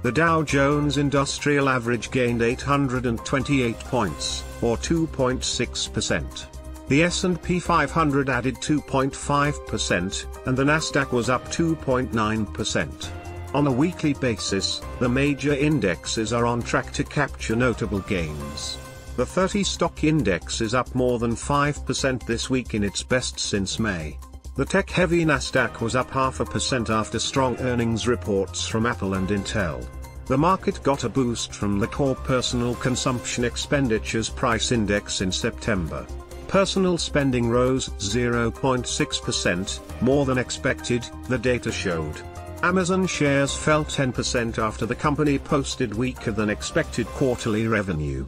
The Dow Jones Industrial Average gained 828 points, or 2.6%. The S&P 500 added 2.5%, and the Nasdaq was up 2.9%. On a weekly basis, the major indexes are on track to capture notable gains. The 30 stock index is up more than 5% this week in its best since May. The tech-heavy Nasdaq was up 0.5% after strong earnings reports from Apple and Intel. The market got a boost from the core personal consumption expenditures price index in September. Personal spending rose 0.6%, more than expected, the data showed. Amazon shares fell 10% after the company posted weaker than expected quarterly revenue.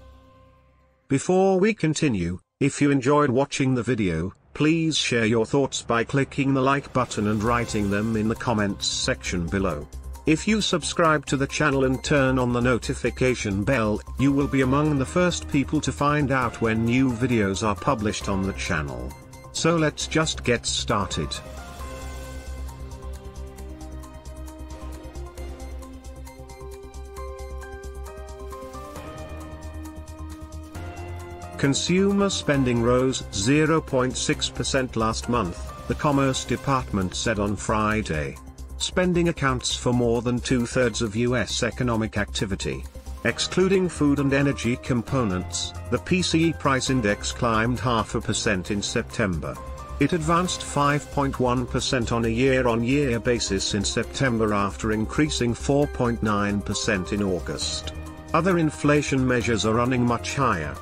Before we continue, if you enjoyed watching the video, please share your thoughts by clicking the like button and writing them in the comments section below. If you subscribe to the channel and turn on the notification bell, you will be among the first people to find out when new videos are published on the channel. So let's just get started. Consumer spending rose 0.6% last month, the Commerce Department said on Friday. Spending accounts for more than two-thirds of U.S. economic activity. Excluding food and energy components, the PCE price index climbed 0.5% in September. It advanced 5.1% on a year-on-year basis in September after increasing 4.9% in August. Other inflation measures are running much higher.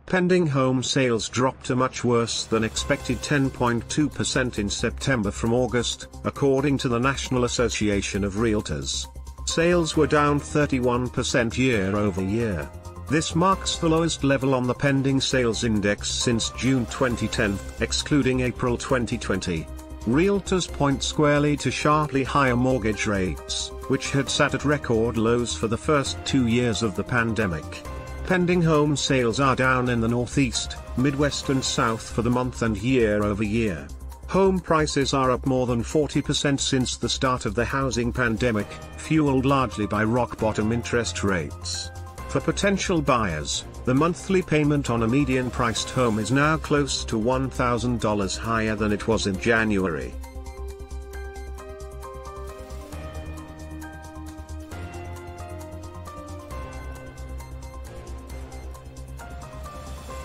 Pending home sales dropped a much worse than expected 10.2% in September from August, according to the National Association of Realtors. Sales were down 31% year-over-year. This marks the lowest level on the pending sales index since June 2010, excluding April 2020. Realtors point squarely to sharply higher mortgage rates, which had sat at record lows for the first 2 years of the pandemic. Pending home sales are down in the Northeast, Midwest and South for the month and year-over-year. Home prices are up more than 40% since the start of the housing pandemic, fueled largely by rock-bottom interest rates. For potential buyers, the monthly payment on a median-priced home is now close to $1,000 higher than it was in January.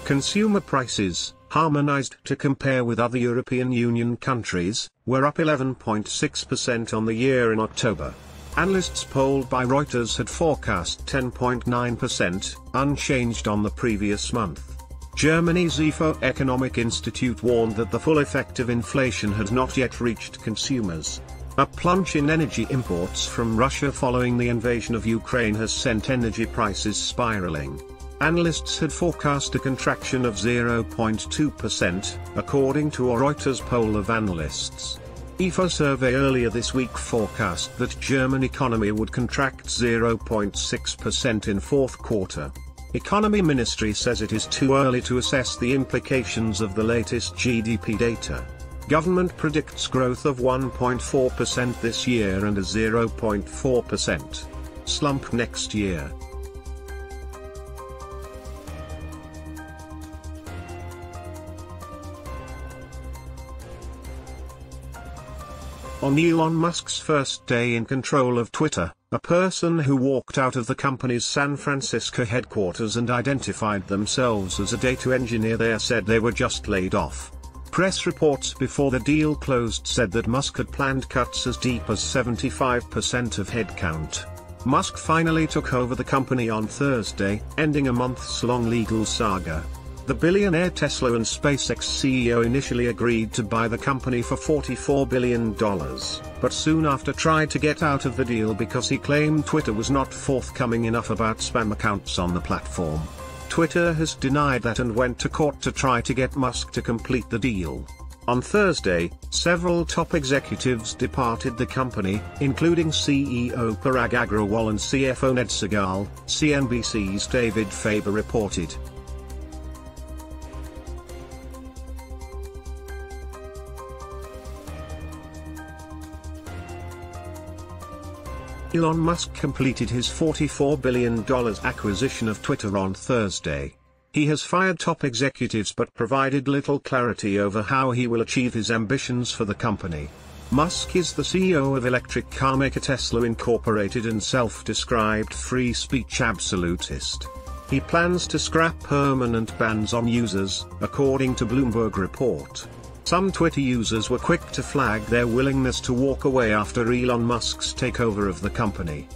Consumer prices, harmonized to compare with other European Union countries, were up 11.6% on the year in October. Analysts polled by Reuters had forecast 10.9%, unchanged on the previous month. Germany's Ifo Economic Institute warned that the full effect of inflation had not yet reached consumers. A plunge in energy imports from Russia following the invasion of Ukraine has sent energy prices spiraling. Analysts had forecast a contraction of 0.2%, according to a Reuters poll of analysts. Ifo survey earlier this week forecast that German economy would contract 0.6% in fourth quarter. Economy Ministry says it is too early to assess the implications of the latest GDP data. Government predicts growth of 1.4% this year and a 0.4% slump next year. On Elon Musk's first day in control of Twitter, a person who walked out of the company's San Francisco headquarters and identified themselves as a data engineer there said they were just laid off. Press reports before the deal closed said that Musk had planned cuts as deep as 75% of headcount. Musk finally took over the company on Thursday, ending a months-long legal saga. The billionaire Tesla and SpaceX CEO initially agreed to buy the company for $44 billion, but soon after tried to get out of the deal because he claimed Twitter was not forthcoming enough about spam accounts on the platform. Twitter has denied that and went to court to try to get Musk to complete the deal. On Thursday, several top executives departed the company, including CEO Parag Agrawal and CFO Ned Segal, CNBC's David Faber reported. Elon Musk completed his $44 billion acquisition of Twitter on Thursday. He has fired top executives but provided little clarity over how he will achieve his ambitions for the company. Musk is the CEO of electric car maker Tesla Incorporated and self-described free speech absolutist. He plans to scrap permanent bans on users, according to Bloomberg report. Some Twitter users were quick to flag their willingness to walk away after Elon Musk's takeover of the company.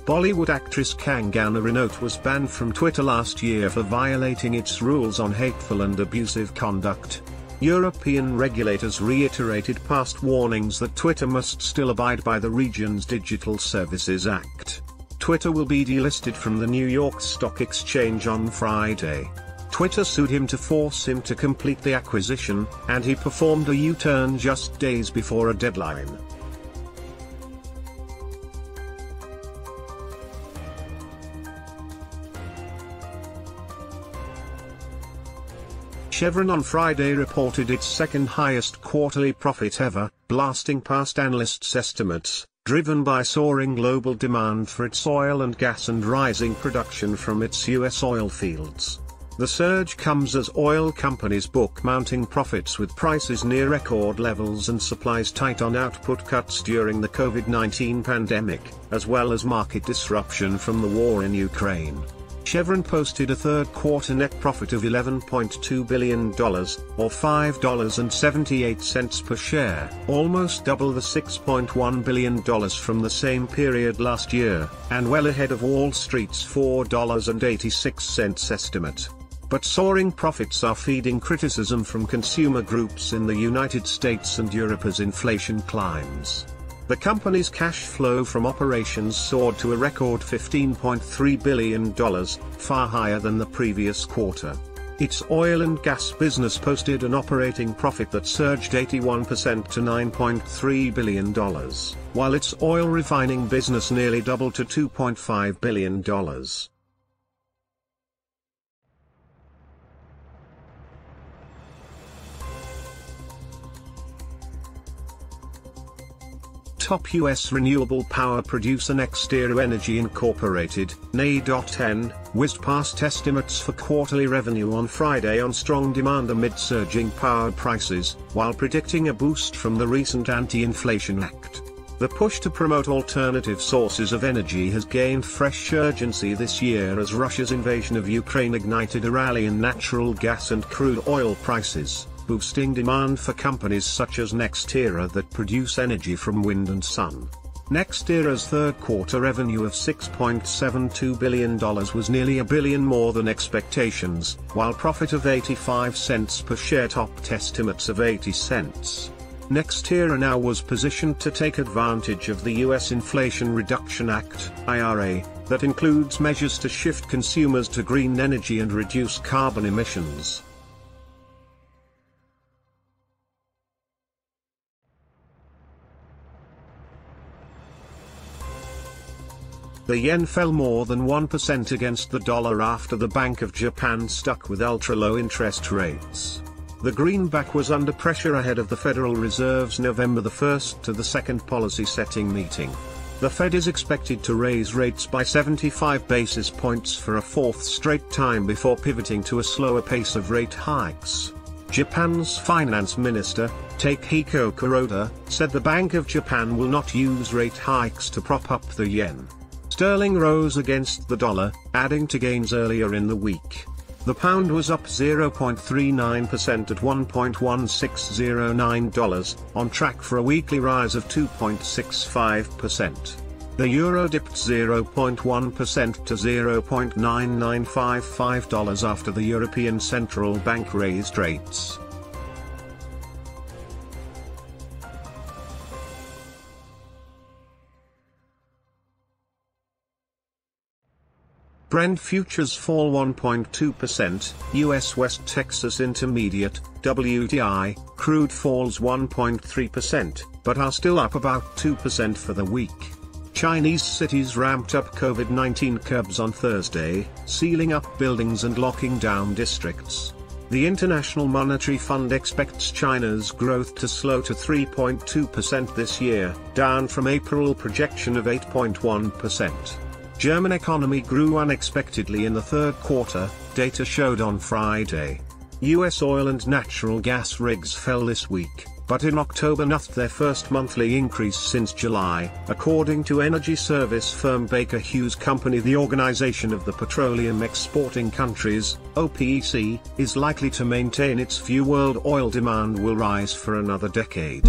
Bollywood actress Kangana Ranaut was banned from Twitter last year for violating its rules on hateful and abusive conduct. European regulators reiterated past warnings that Twitter must still abide by the region's Digital Services Act. Twitter will be delisted from the New York Stock Exchange on Friday. Twitter sued him to force him to complete the acquisition, and he performed a U-turn just days before a deadline. Chevron on Friday reported its second highest quarterly profit ever, blasting past analysts' estimates, driven by soaring global demand for its oil and gas and rising production from its U.S. oil fields. The surge comes as oil companies book mounting profits with prices near record levels and supplies tight on output cuts during the COVID-19 pandemic, as well as market disruption from the war in Ukraine. Chevron posted a third-quarter net profit of $11.2 billion, or $5.78 per share, almost double the $6.1 billion from the same period last year, and well ahead of Wall Street's $4.86 estimate. But soaring profits are feeding criticism from consumer groups in the United States and Europe as inflation climbs. The company's cash flow from operations soared to a record $15.3 billion, far higher than the previous quarter. Its oil and gas business posted an operating profit that surged 81% to $9.3 billion, while its oil refining business nearly doubled to $2.5 billion. Top U.S. renewable power producer NextEra Energy Incorporated, NE.N, whizzed past estimates for quarterly revenue on Friday on strong demand amid surging power prices, while predicting a boost from the recent Anti-Inflation Act. The push to promote alternative sources of energy has gained fresh urgency this year as Russia's invasion of Ukraine ignited a rally in natural gas and crude oil prices, boosting demand for companies such as NextEra that produce energy from wind and sun. NextEra's third-quarter revenue of $6.72 billion was nearly $1 billion more than expectations, while profit of 85 cents per share topped estimates of 80 cents. NextEra now was positioned to take advantage of the U.S. Inflation Reduction Act, IRA, that includes measures to shift consumers to green energy and reduce carbon emissions. The yen fell more than 1% against the dollar after the Bank of Japan stuck with ultra-low interest rates. The greenback was under pressure ahead of the Federal Reserve's November 1st to the 2nd policy-setting meeting. The Fed is expected to raise rates by 75 basis points for a fourth straight time before pivoting to a slower pace of rate hikes. Japan's finance minister, Takehiko Kuroda, said the Bank of Japan will not use rate hikes to prop up the yen. Sterling rose against the dollar, adding to gains earlier in the week. The pound was up 0.39% at $1.1609, on track for a weekly rise of 2.65%. The euro dipped 0.1% to $0.9955 after the European Central Bank raised rates. Brent futures fall 1.2%, U.S. West Texas Intermediate, WTI, crude falls 1.3%, but are still up about 2% for the week. Chinese cities ramped up COVID-19 curbs on Thursday, sealing up buildings and locking down districts. The International Monetary Fund expects China's growth to slow to 3.2% this year, down from April projection of 8.1%. German economy grew unexpectedly in the third quarter, data showed on Friday. US oil and natural gas rigs fell this week, but in October notched their first monthly increase since July, according to energy service firm Baker Hughes Company. The Organization of the Petroleum Exporting Countries, OPEC, is likely to maintain its view world oil demand will rise for another decade.